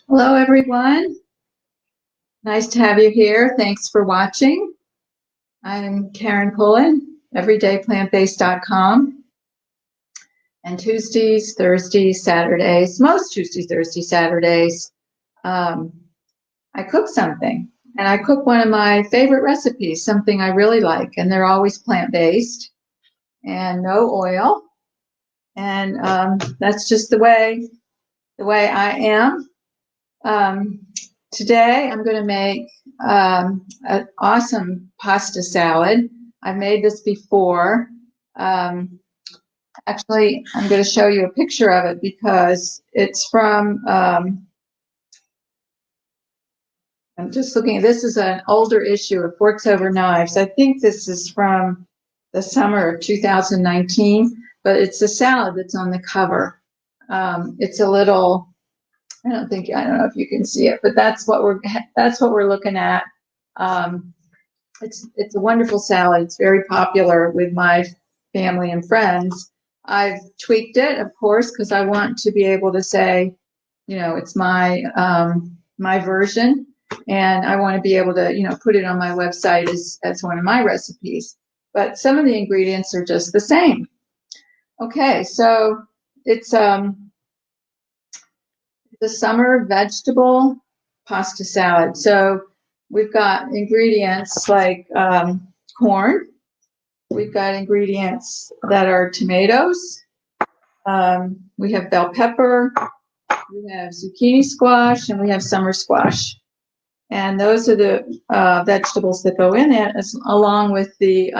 Hello, everyone. Nice to have you here. Thanks for watching. I'm Karen Pullen, everydayplantbased.com. And Tuesdays, Thursdays, Saturdays, most Tuesdays, Thursdays, Saturdays, I cook something. And I cook one of my favorite recipes, something I really like. And they're always plant-based and no oil. And that's just the way I am. Today I'm going to make an awesome pasta salad. I've made this before. Actually, I'm going to show you a picture of it because it's from, I'm just looking, this is an older issue of Forks Over Knives. I think this is from the summer of 2019, but it's a salad that's on the cover. It's a little, I don't know if you can see it, but that's what we're looking at. It's a wonderful salad. It's very popular with my family and friends. I've tweaked it, of course, because I want to be able to say, it's my my version, and I want to be able to, put it on my website as one of my recipes. But some of the ingredients are just the same. Okay, so it's the summer vegetable pasta salad. So we've got ingredients like corn. We've got ingredients that are tomatoes. We have bell pepper. We have zucchini squash, and we have summer squash. And those are the vegetables that go in it, along with the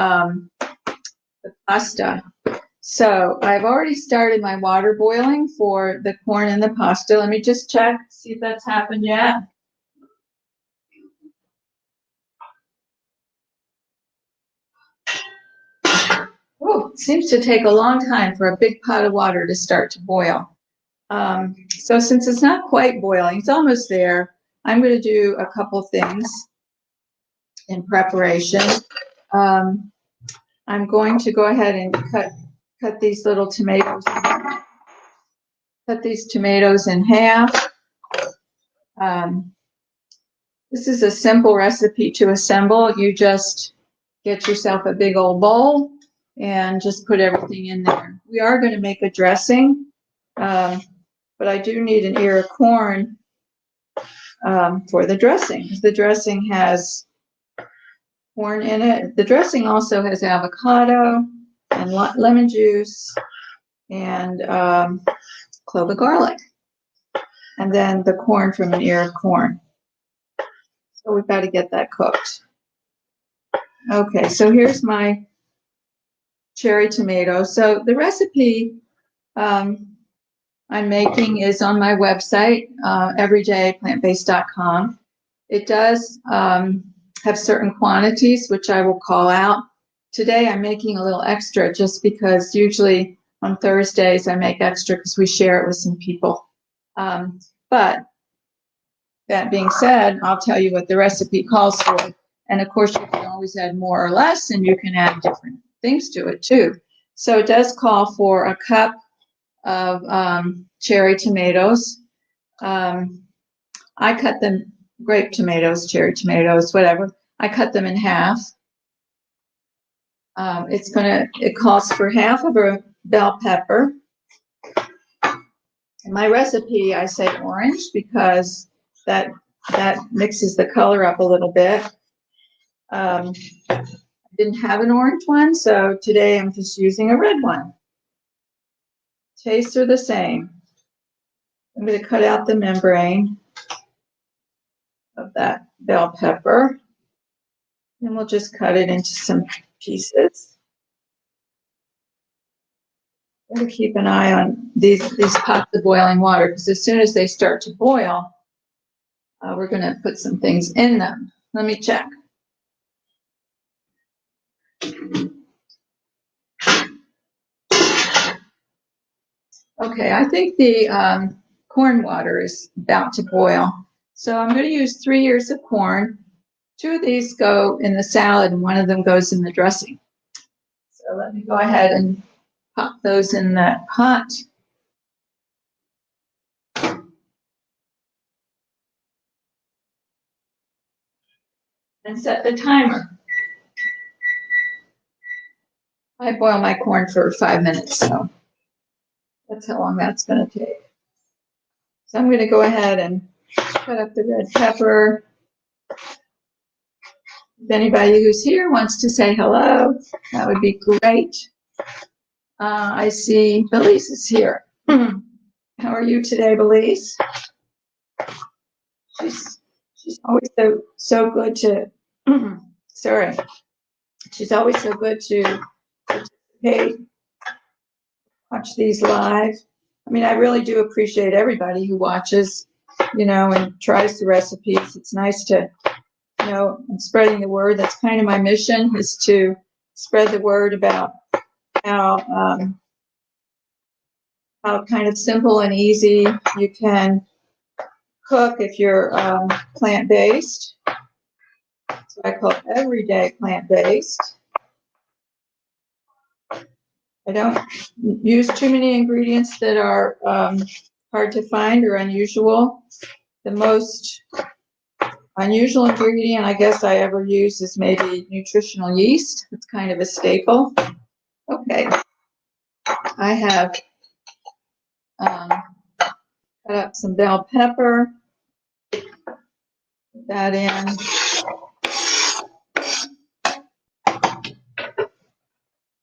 pasta. So I've already started my water boiling for the corn and the pasta. Let me just check, see if that's happened yet. Oh, it seems to take a long time for a big pot of water to start to boil. So since it's not quite boiling, it's almost there, I'm going to do a couple things in preparation. I'm going to go ahead and cut these little tomatoes. Cut these tomatoes in half. This is a simple recipe to assemble. You just get yourself a big old bowl and just put everything in there. We are going to make a dressing, but I do need an ear of corn for the dressing, because the dressing has corn in it. The dressing also has avocado and lemon juice and clove of garlic, and then the corn from an ear of corn. So we've got to get that cooked. Okay, so here's my cherry tomato. So the recipe I'm making is on my website, everydayplantbased.com. It does have certain quantities, which I will call out. Today I'm making a little extra just because usually on Thursdays I make extra because we share it with some people. But that being said, I'll tell you what the recipe calls for. And of course, you can always add more or less, and you can add different things to it too. So it does call for a cup of cherry tomatoes. I cut them, grape tomatoes, cherry tomatoes, whatever. I cut them in half. It calls for half of a bell pepper. In my recipe, I say orange because that mixes the color up a little bit. I didn't have an orange one, so today I'm just using a red one. Tastes are the same. I'm going to cut out the membrane of that bell pepper, and we'll just cut it into some pieces. I'm going to keep an eye on these pots of boiling water, because as soon as they start to boil, we're going to put some things in them. Let me check. Okay, I think the corn water is about to boil. So I'm going to use 3 ears of corn. 2 of these go in the salad and 1 of them goes in the dressing. So let me go ahead and pop those in that pot. and set the timer. I boil my corn for 5 minutes, so that's how long that's going to take. So I'm going to go ahead and cut up the red pepper. If anybody who's here wants to say hello, that would be great. I see Belize is here. How are you today, Belize? She's always so good to. Sorry, she's always so good to participate, watch these live. I mean, I really do appreciate everybody who watches, and tries the recipes. It's nice to, and spreading the word. That's kind of my mission, is to spread the word about how kind of simple and easy you can cook if you're plant-based. So I cook every day plant-based. I don't use too many ingredients that are hard to find or unusual. The most unusual ingredient I guess I ever use is maybe nutritional yeast. It's kind of a staple. Okay. I have cut up some bell pepper. Put that in.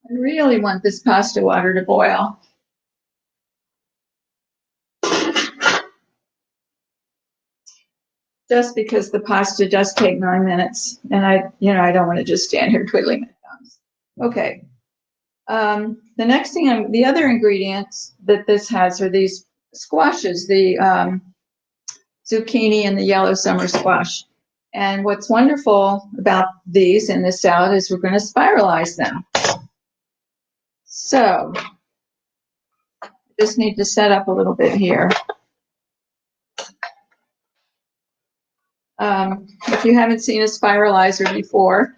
I really want this pasta water to boil. Just because the pasta does take 9 minutes, and I don't want to just stand here twiddling my thumbs. Okay. The next thing, the other ingredients that this has are these squashes, the zucchini and the yellow summer squash. And what's wonderful about these in this salad is we're going to spiralize them. So, just need to set up a little bit here. If you haven't seen a spiralizer before,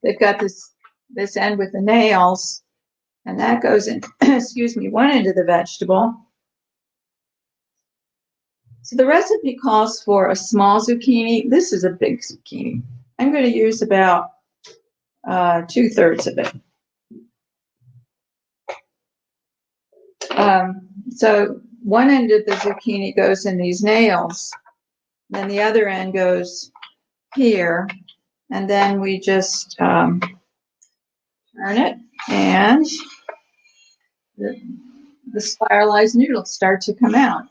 they've got this end with the nails, and that goes in, excuse me, one end of the vegetable. So the recipe calls for a small zucchini. This is a big zucchini. I'm going to use about 2/3 of it. So one end of the zucchini goes in these nails, then the other end goes here, and then we just turn it, and the spiralized noodles start to come out.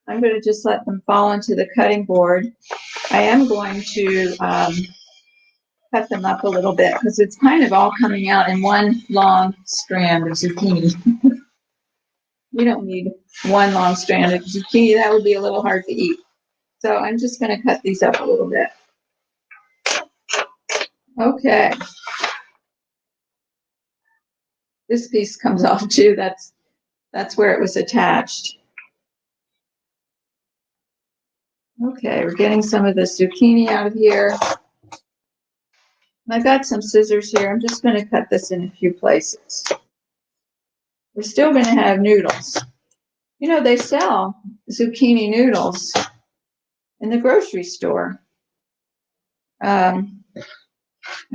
I'm going to just let them fall into the cutting board. I am going to cut them up a little bit because it's kind of all coming out in one long strand of zucchini. You don't need one long strand of zucchini. That would be a little hard to eat. So I'm just going to cut these up a little bit. Okay. This piece comes off too. That's where it was attached. Okay, we're getting some of the zucchini out of here. I've got some scissors here. I'm just going to cut this in a few places. We're still going to have noodles. They sell zucchini noodles in the grocery store. I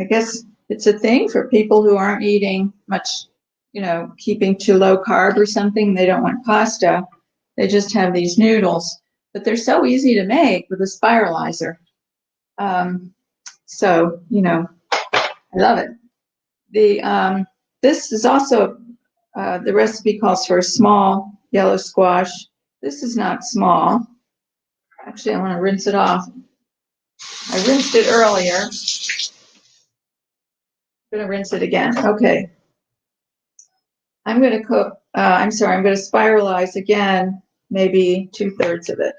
guess it's a thing for people who aren't eating much, keeping to low carb or something. They don't want pasta. They just have these noodles. But they're so easy to make with a spiralizer. So, I love it. This is also, the recipe calls for a small yellow squash. This is not small. Actually, I want to rinse it off. I rinsed it earlier. I'm going to rinse it again. Okay. I'm going to I'm going to spiralize again, maybe 2/3 of it.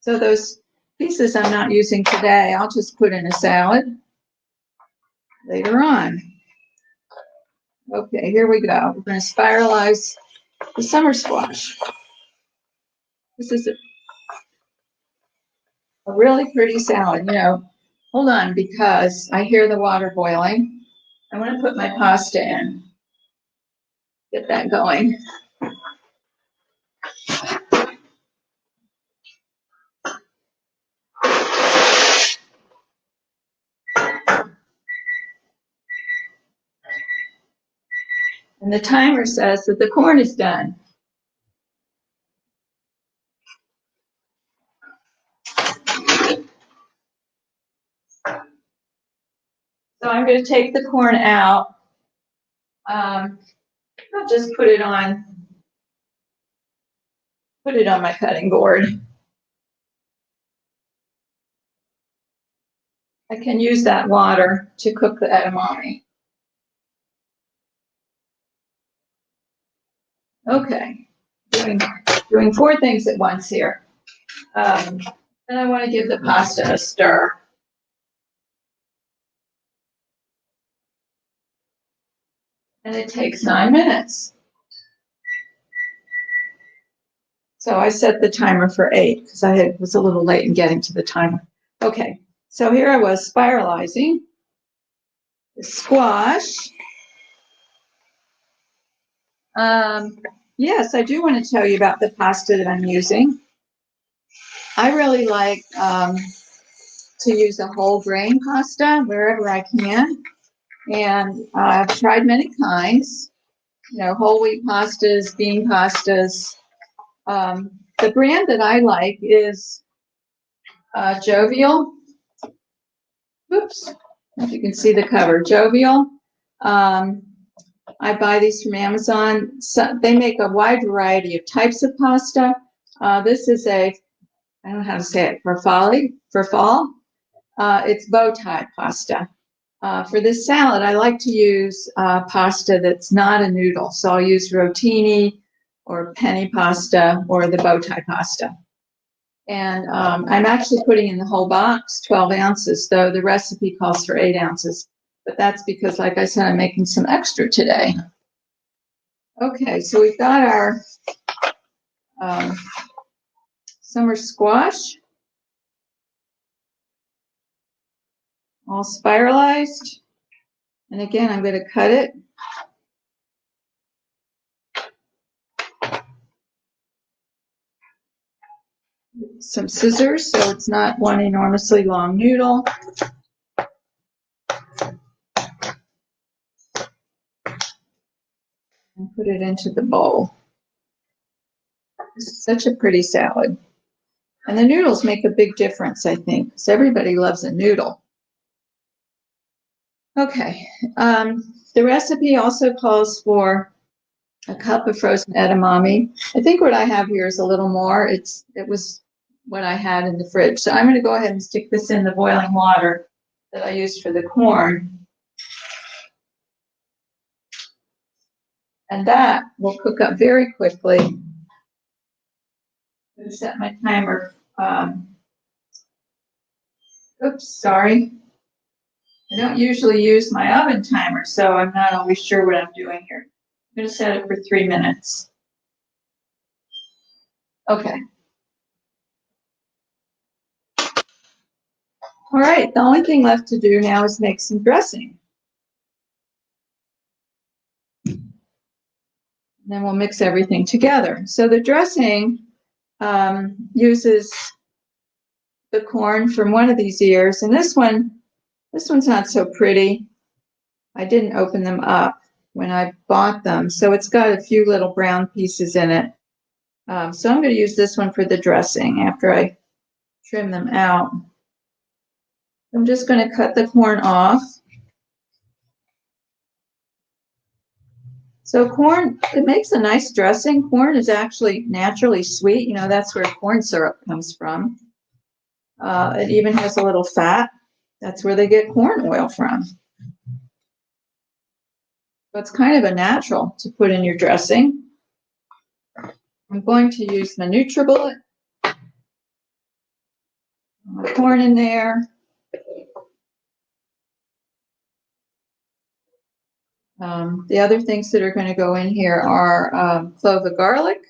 So those pieces I'm not using today, I'll just put in a salad later on. Okay, here we go. We're going to spiralize the summer squash. This is a really pretty salad. Hold on, because I hear the water boiling. I want to put my pasta in. Get that going. And the timer says that the corn is done. So I'm going to take the corn out. I'll just put it on my cutting board. I can use that water to cook the edamame. Okay, doing 4 things at once here. Then I want to give the pasta a stir. And it takes 9 minutes. So I set the timer for 8 because I was a little late in getting to the timer. Okay, so here I was spiralizing the squash. Yes, I do want to tell you about the pasta that I'm using. I really like to use a whole grain pasta wherever I can. And I've tried many kinds, whole wheat pastas, bean pastas. The brand that I like is Jovial. Oops, if you can see the cover, Jovial. I buy these from Amazon. So they make a wide variety of types of pasta. This is I don't know how to say it, for fall. It's bow tie pasta. For this salad, I like to use pasta that's not a noodle. So I'll use rotini or penne pasta or the bow tie pasta. And I'm actually putting in the whole box, 12 ounces, though the recipe calls for 8 ounces. But that's because, like I said, I'm making some extra today. Okay, so we've got our summer squash all spiralized. And again, I'm going to cut it. Some scissors so it's not one enormously long noodle. And put it into the bowl. This is such a pretty salad. And the noodles make a big difference, I think, because everybody loves a noodle. Okay, the recipe also calls for a cup of frozen edamame. I think what I have here is a little more. It was what I had in the fridge. So I'm going to go ahead and stick this in the boiling water that I used for the corn. And that will cook up very quickly. I'm going to set my timer. Oops, sorry. I don't usually use my oven timer, so I'm not always sure what I'm doing here. I'm going to set it for 3 minutes. Okay. All right, the only thing left to do now is make some dressing. And then we'll mix everything together. So the dressing uses the corn from one of these ears, and this one's not so pretty. I didn't open them up when I bought them, so it's got a few little brown pieces in it. So I'm going to use this one for the dressing after I trim them out. I'm just going to cut the corn off. So corn, it makes a nice dressing. Corn is actually naturally sweet. That's where corn syrup comes from. It even has a little fat. That's where they get corn oil from. So it's kind of a natural to put in your dressing. I'm going to use my NutriBullet. My corn in there. The other things that are going to go in here are clove of garlic,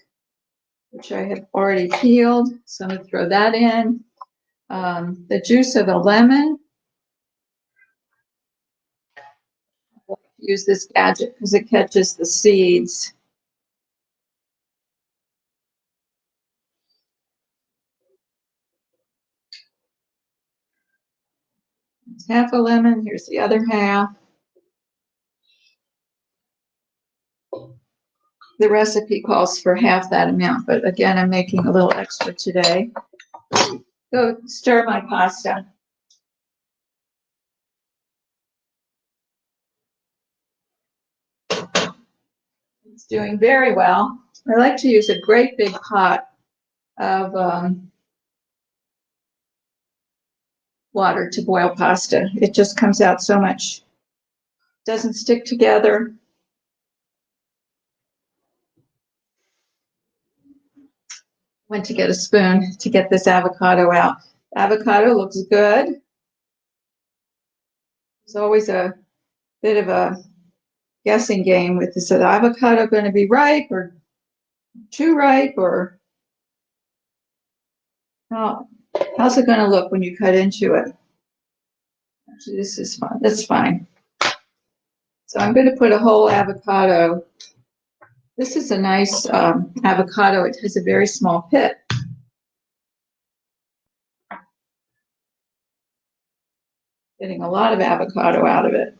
which I have already peeled. So I'm going to throw that in. The juice of a lemon. I'll use this gadget because it catches the seeds. It's half a lemon. Here's the other half. The recipe calls for half that amount, but again, I'm making a little extra today. Go stir my pasta. It's doing very well. I like to use a great big pot of water to boil pasta. It just comes out so much, doesn't stick together. Went to get a spoon to get this avocado out. Avocado looks good. It's always a bit of a guessing game with this. Is the avocado going to be ripe or too ripe, or how's it going to look when you cut into it? Actually, this is fine. That's fine. So I'm going to put a whole avocado. This is a nice avocado. It has a very small pit. Getting a lot of avocado out of it.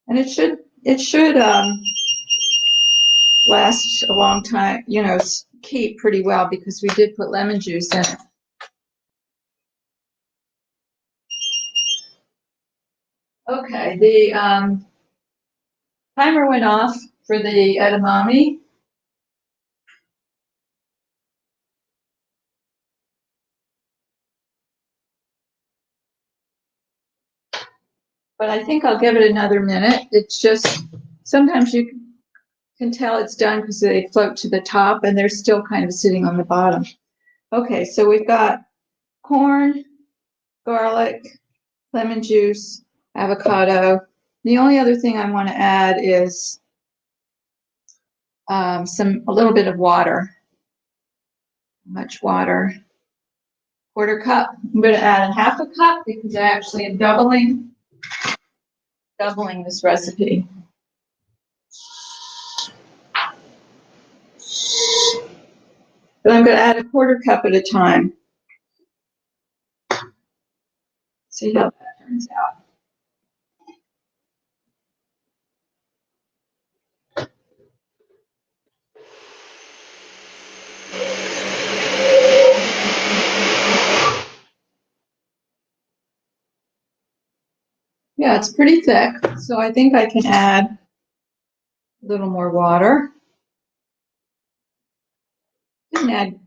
And it should last a long time, you know, keep pretty well because we did put lemon juice in it. Okay, the timer went off for the edamame. But I think I'll give it another minute. It's just, sometimes you can tell it's done because they float to the top and they're still kind of sitting on the bottom. Okay, so we've got corn, garlic, lemon juice, avocado. The only other thing I want to add is a little bit of water. Much water. Quarter cup. I'm going to add a half a cup because I actually am doubling this recipe. But I'm going to add a quarter cup at a time. See how that turns out. Yeah, it's pretty thick, so I think I can add a little more water. Didn't add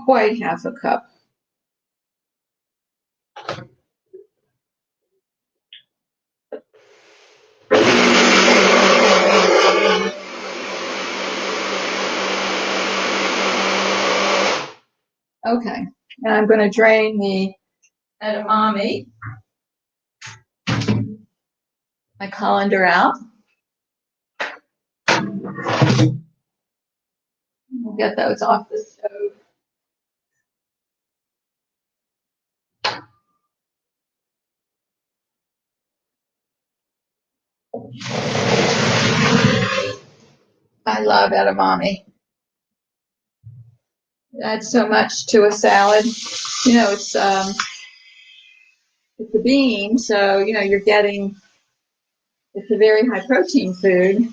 quite half a cup. Okay, and I'm going to drain the edamame, my colander out. We'll get those off the stove. I love edamame. It adds so much to a salad. You know, it's a bean, so you know you're getting. It's a very high protein food.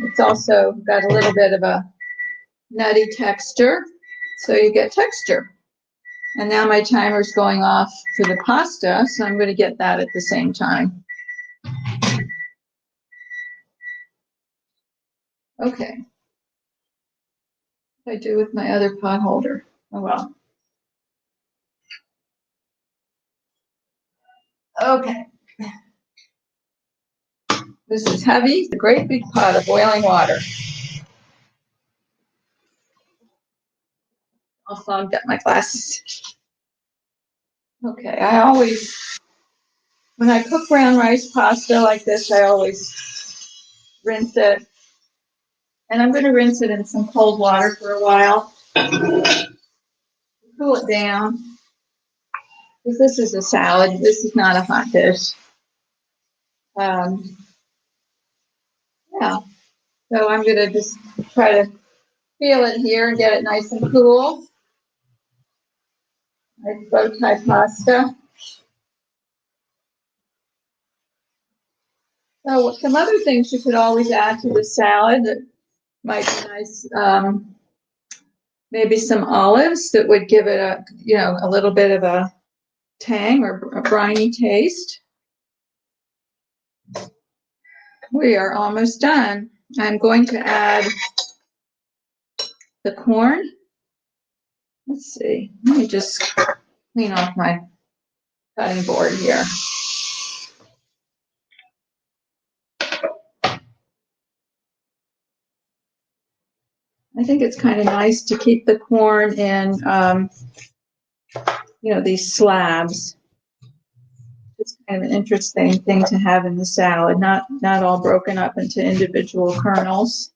It's also got a little bit of a nutty texture, so you get texture. And now my timer's going off for the pasta, so I'm going to get that at the same time. Okay. What do I do with my other pot holder? Oh well. Okay. This is heavy, a great big pot of boiling water. I'll fog up my glasses. Okay, when I cook brown rice pasta like this, I always rinse it. And I'm going to rinse it in some cold water for a while. Cool it down. Because this is a salad, this is not a hot dish. Yeah, so I'm going to just try to feel it here and get it nice and cool. Like bow tie pasta. So some other things you could always add to the salad that might be nice. Maybe some olives that would give it a little bit of a tang or a briny taste. We are almost done. I'm going to add the corn. Let's see. Let me just clean off my cutting board here. I think it's kind of nice to keep the corn in, these slabs. It's kind of an interesting thing to have in the salad, not all broken up into individual kernels.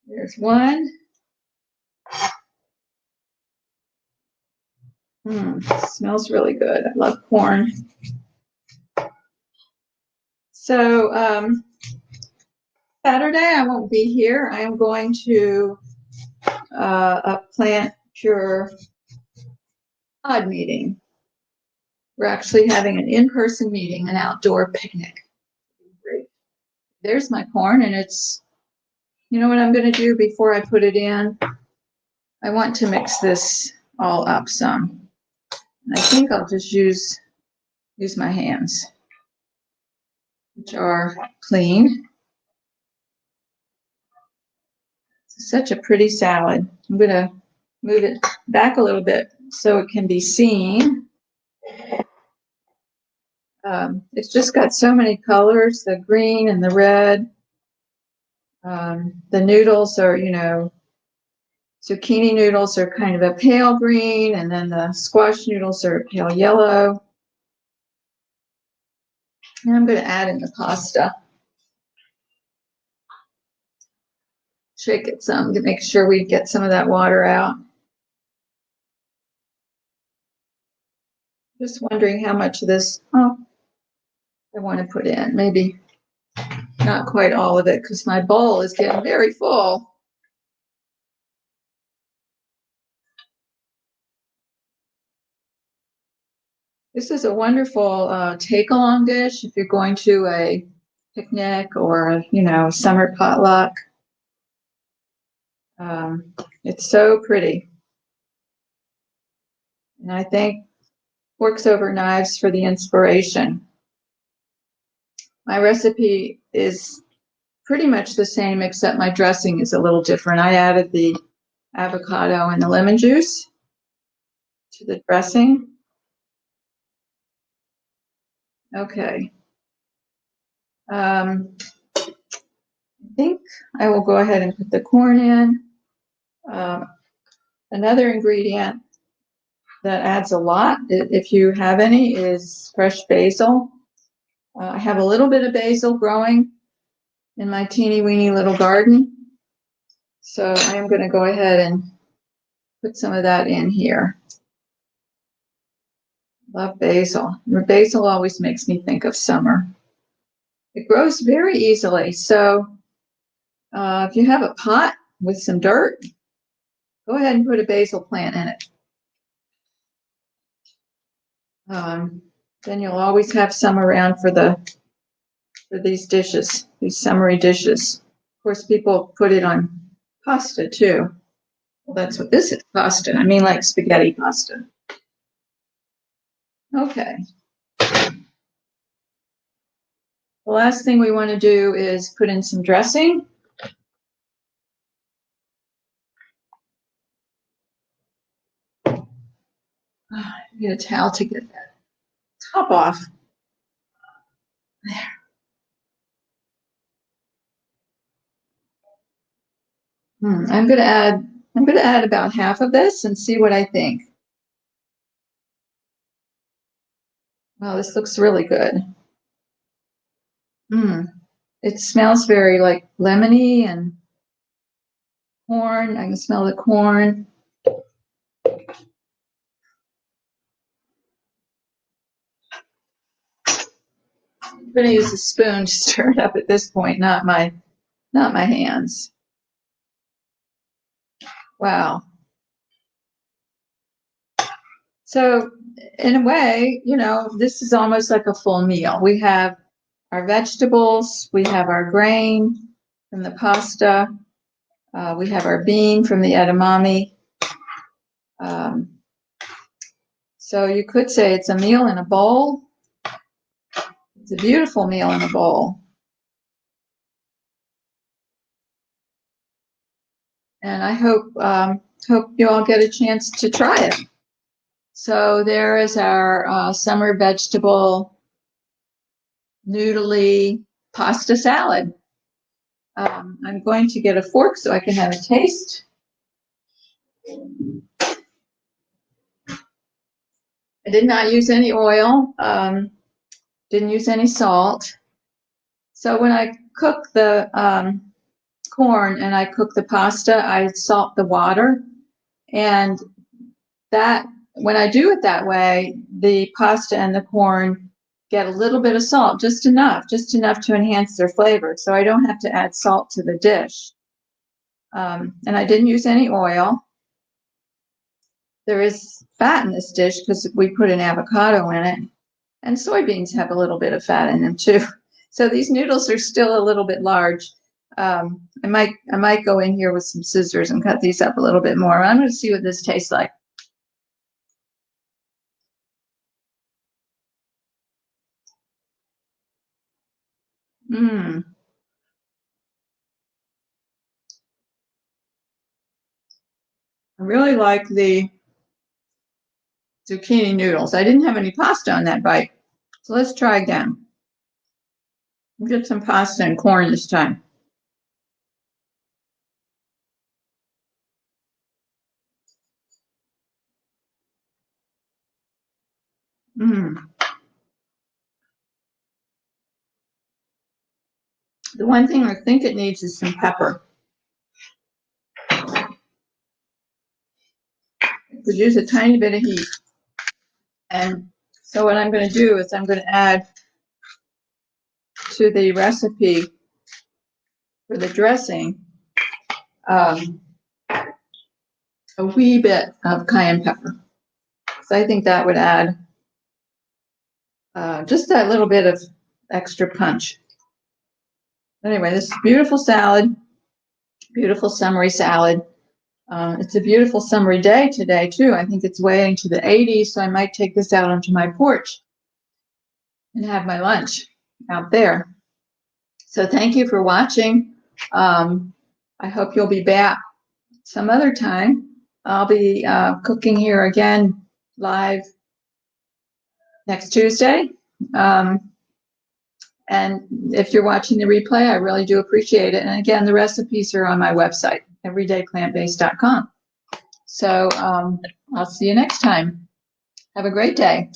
There's one. Smells really good. I love corn. So Saturday I won't be here. I am going to a plant cure pod meeting. We're actually having an in-person meeting, an outdoor picnic. Great. There's my corn, and it's, you know what I'm going to do before I put it in? I want to mix this all up some. And I think I'll just use my hands, which are clean. It's such a pretty salad. I'm going to move it back a little bit so it can be seen. It's just got so many colors, the green and the red. The noodles are, zucchini noodles are kind of a pale green, and then the squash noodles are a pale yellow. And I'm going to add in the pasta. Shake it some to make sure we get some of that water out. Just wondering how much of this, I want to put in. Maybe not quite all of it because my bowl is getting very full. This is a wonderful take-along dish if you're going to a picnic or, a summer potluck. It's so pretty. And I think forks over knives for the inspiration. My recipe is pretty much the same, except my dressing is a little different. I added the avocado and the lemon juice to the dressing. Okay. I think I will go ahead and put the corn in. Another ingredient that adds a lot, if you have any, is fresh basil. I have a little bit of basil growing in my teeny weeny little garden. So I am going to go ahead and put some of that in here. Love basil. Basil always makes me think of summer. It grows very easily. So if you have a pot with some dirt, go ahead and put a basil plant in it. Then you'll always have some around for these dishes, these summery dishes. Of course, people put it on pasta too. Well, that's what this is, pasta. I mean, like spaghetti pasta. Okay. The last thing we want to do is put in some dressing. Get a towel to get that top off. There. I'm going to add about half of this and see what I think. Wow, this looks really good. It smells very like lemony and corn. I can smell the corn. I'm going to use a spoon to stir it up at this point, not my hands. Wow. So in a way, you know, this is almost like a full meal. We have our vegetables, we have our grain from the pasta, we have our bean from the edamame. So you could say it's a meal in a bowl. It's a beautiful meal in a bowl. And I hope you all get a chance to try it. So there is our summer vegetable noodly pasta salad. I'm going to get a fork so I can have a taste. I did not use any oil, didn't use any salt. So when I cook the corn and I cook the pasta, I salt the water. And that, when I do it that way, the pasta and the corn get a little bit of salt, just enough to enhance their flavor. So I don't have to add salt to the dish. And I didn't use any oil. There is fat in this dish because we put an avocado in it, and soybeans have a little bit of fat in them too. So these noodles are still a little bit large. I might go in here with some scissors and cut these up a little bit more. I'm going to see what this tastes like. Mmm. I really like the zucchini noodles. I didn't have any pasta on that bite. So let's try again. We'll get some pasta and corn this time. Mmm. The one thing I think it needs is some pepper. It could use a tiny bit of heat. And so what I'm going to do is I'm going to add to the recipe for the dressing a wee bit of cayenne pepper. So I think that would add just that little bit of extra punch. Anyway, this is beautiful salad, beautiful summery salad. It's a beautiful summery day today, too. I think it's way into the 80s, so I might take this out onto my porch and have my lunch out there. So thank you for watching. I hope you'll be back some other time. I'll be cooking here again live next Tuesday. And if you're watching the replay, I really do appreciate it. And again, the recipes are on my website, everydayplantbased.com. So I'll see you next time. Have a great day.